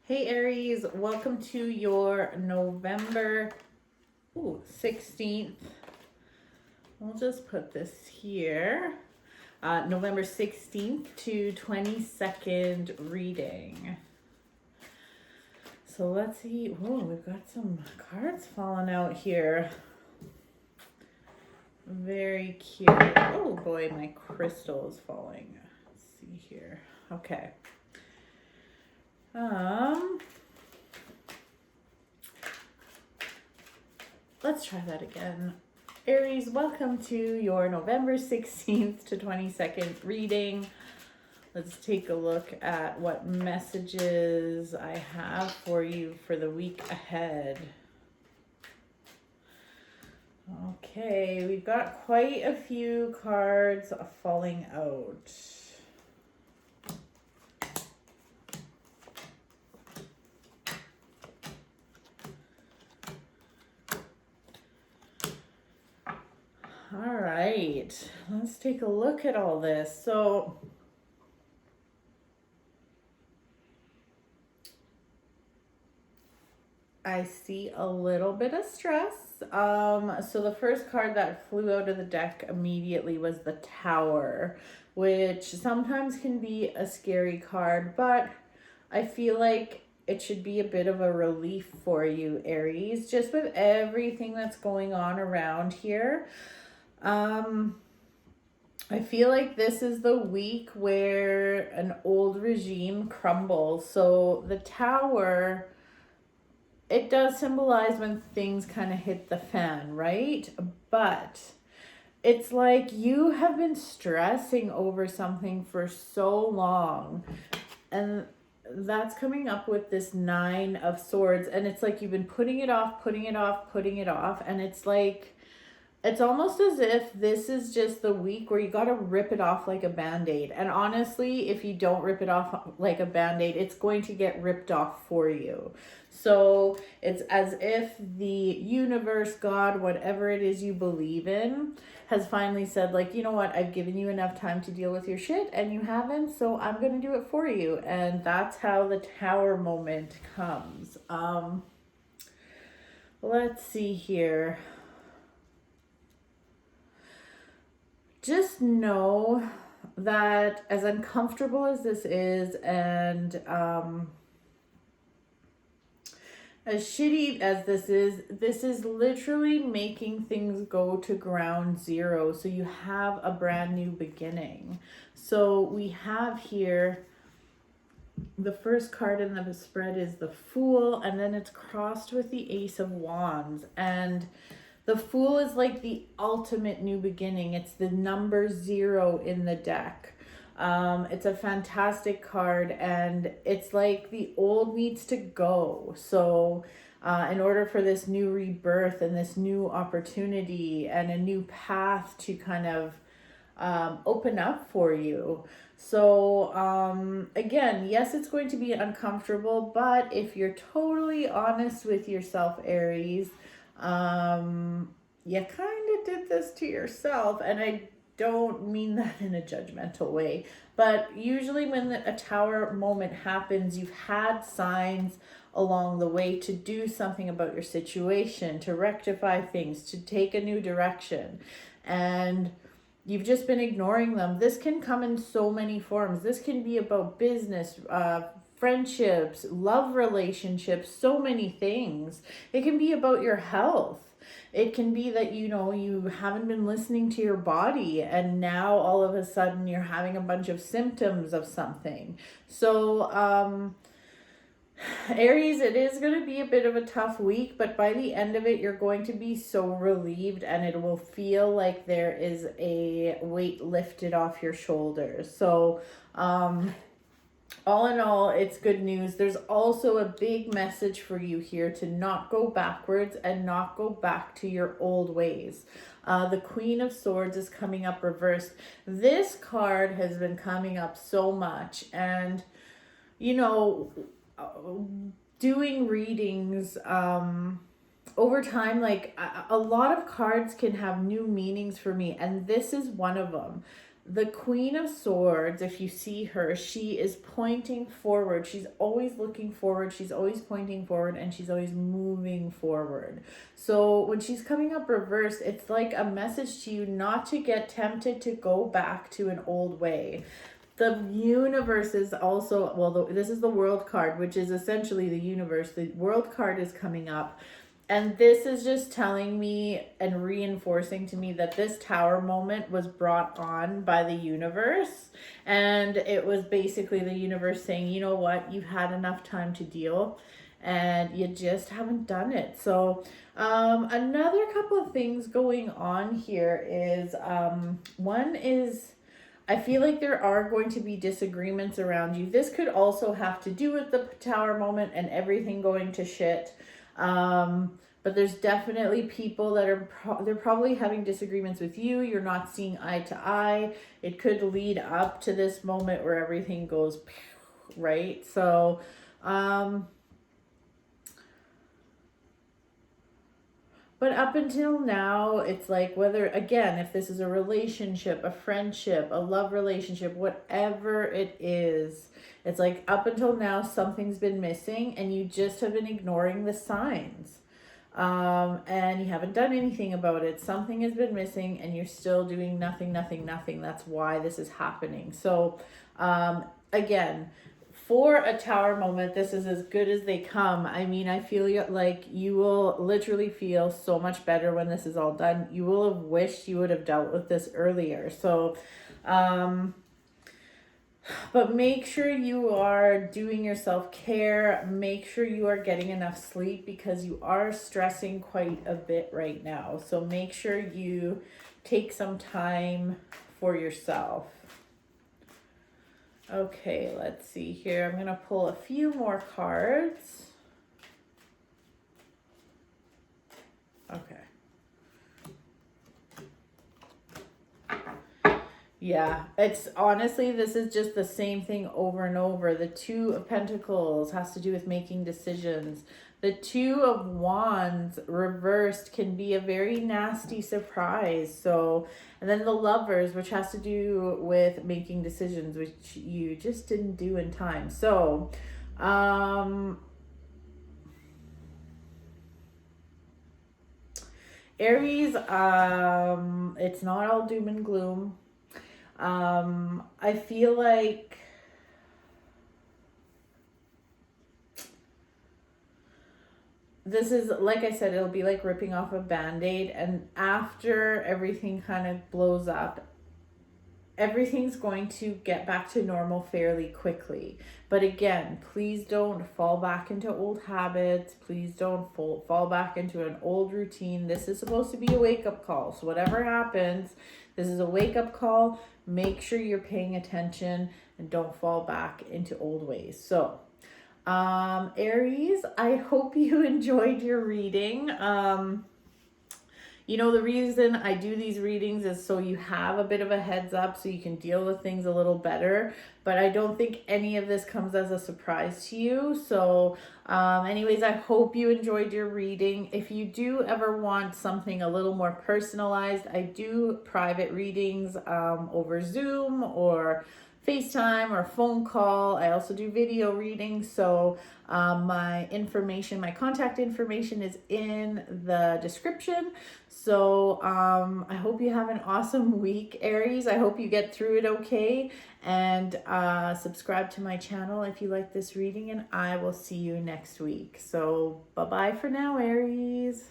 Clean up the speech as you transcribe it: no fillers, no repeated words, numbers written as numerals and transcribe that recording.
Hey Aries, welcome to your November 16th. We'll just put this here. November 16th to 22nd reading. So let's see. Oh, we've got some cards falling out here. Very cute. Oh boy, my crystal is falling. Let's see here. Okay. Let's try that again. Aries, welcome to your November 16th to 22nd reading. Let's take a look at what messages I have for you for the week ahead. Okay, we've got quite a few cards falling out. All right, let's take a look at all this. So I see a little bit of stress. So the first card that flew out of the deck immediately was the Tower, which sometimes can be a scary card, but I feel like it should be a bit of a relief for you, Aries, just with everything that's going on around here. I feel like this is the week where an old regime crumbles. So the Tower, it does symbolize when things kind of hit the fan, right? But it's like you have been stressing over something for so long, and that's coming up with this Nine of Swords, and it's like you've been putting it off, and it's like it's almost as if this is just the week where you got to rip it off like a Band-Aid. And honestly, if you don't rip it off like a Band-Aid, it's going to get ripped off for you. So it's as if the universe, God, whatever it is you believe in, has finally said, like, you know what, I've given you enough time to deal with your shit and you haven't, so I'm going to do it for you. And that's how the Tower moment comes. Let's see here. Just know that as uncomfortable as this is, and as shitty as this is literally making things go to ground zero. So you have a brand new beginning. So we have here, the first card in the spread is the Fool, and then it's crossed with the Ace of Wands. And the Fool is like the ultimate new beginning. It's the number 0 in the deck. It's a fantastic card, and it's like the old needs to go. So in order for this new rebirth and this new opportunity and a new path to kind of open up for you. So again, yes, it's going to be uncomfortable, but if you're totally honest with yourself, Aries, you kind of did this to yourself, and I don't mean that in a judgmental way, but usually when a Tower moment happens, you've had signs along the way to do something about your situation, to rectify things, to take a new direction, and you've just been ignoring them. This can come in so many forms. This can be about business, friendships, love relationships, so many things. It can be about your health. It can be that, you know, you haven't been listening to your body, and now all of a sudden you're having a bunch of symptoms of something. So Aries, it is going to be a bit of a tough week, but by the end of it, you're going to be so relieved, and it will feel like there is a weight lifted off your shoulders. So all in all, it's good news. There's also a big message for you here to not go backwards and not go back to your old ways. The Queen of Swords is coming up reversed. This card has been coming up so much, and you know, doing readings over time, like a lot of cards can have new meanings for me, and this is one of them. the Queen of Swords, if you see her, she is pointing forward. She's always looking forward. She's always pointing forward, and she's always moving forward. So when she's coming up reversed, it's like a message to you not to get tempted to go back to an old way. The universe is also, well, this is the World card, which is essentially the universe. The World card is coming up. And this is just telling me and reinforcing to me that this Tower moment was brought on by the universe. And it was basically the universe saying, you know what, you've had enough time to deal and you just haven't done it. So another couple of things going on here is, one is, I feel like there are going to be disagreements around you. This could also have to do with the Tower moment and everything going to shit. But there's definitely people that are they're probably having disagreements with you. You're not seeing eye to eye. It could lead up to this moment where everything goes right. So but up until now, it's like, whether, again, if this is a relationship, a friendship, a love relationship, whatever it is, it's like up until now, something's been missing and you just have been ignoring the signs. And you haven't done anything about it. Something has been missing and you're still doing nothing. That's why this is happening. So, again, for a Tower moment, this is as good as they come. I mean, I feel like you will literally feel so much better when this is all done. You will have wished you would have dealt with this earlier. So, but make sure you are doing your self-care. Make sure you are getting enough sleep because you are stressing quite a bit right now. So make sure you take some time for yourself. Okay, let's see here. I'm going to pull a few more cards. Okay. Yeah, it's honestly, this is just the same thing over and over. The Two of Pentacles has to do with making decisions. The Two of Wands reversed can be a very nasty surprise. So, and then the Lovers, which has to do with making decisions, which you just didn't do in time. So, Aries, it's not all doom and gloom. I feel like this is, like I said, it'll be like ripping off a Band-Aid, and after everything kind of blows up, everything's going to get back to normal fairly quickly. But again, please don't fall back into old habits. Please don't fall back into an old routine. This is supposed to be a wake-up call. So whatever happens, this is a wake-up call. Make sure you're paying attention and don't fall back into old ways. So, Aries, I hope you enjoyed your reading. You know, the reason I do these readings is so you have a bit of a heads up so you can deal with things a little better. But I don't think any of this comes as a surprise to you. So anyways, I hope you enjoyed your reading. If you do ever want something a little more personalized, I do private readings over Zoom or FaceTime or phone call. I also do video readings. So my contact information is in the description. So I hope you have an awesome week, Aries. I hope you get through it okay. And subscribe to my channel if you like this reading, and I will see you next week. So bye-bye for now, Aries.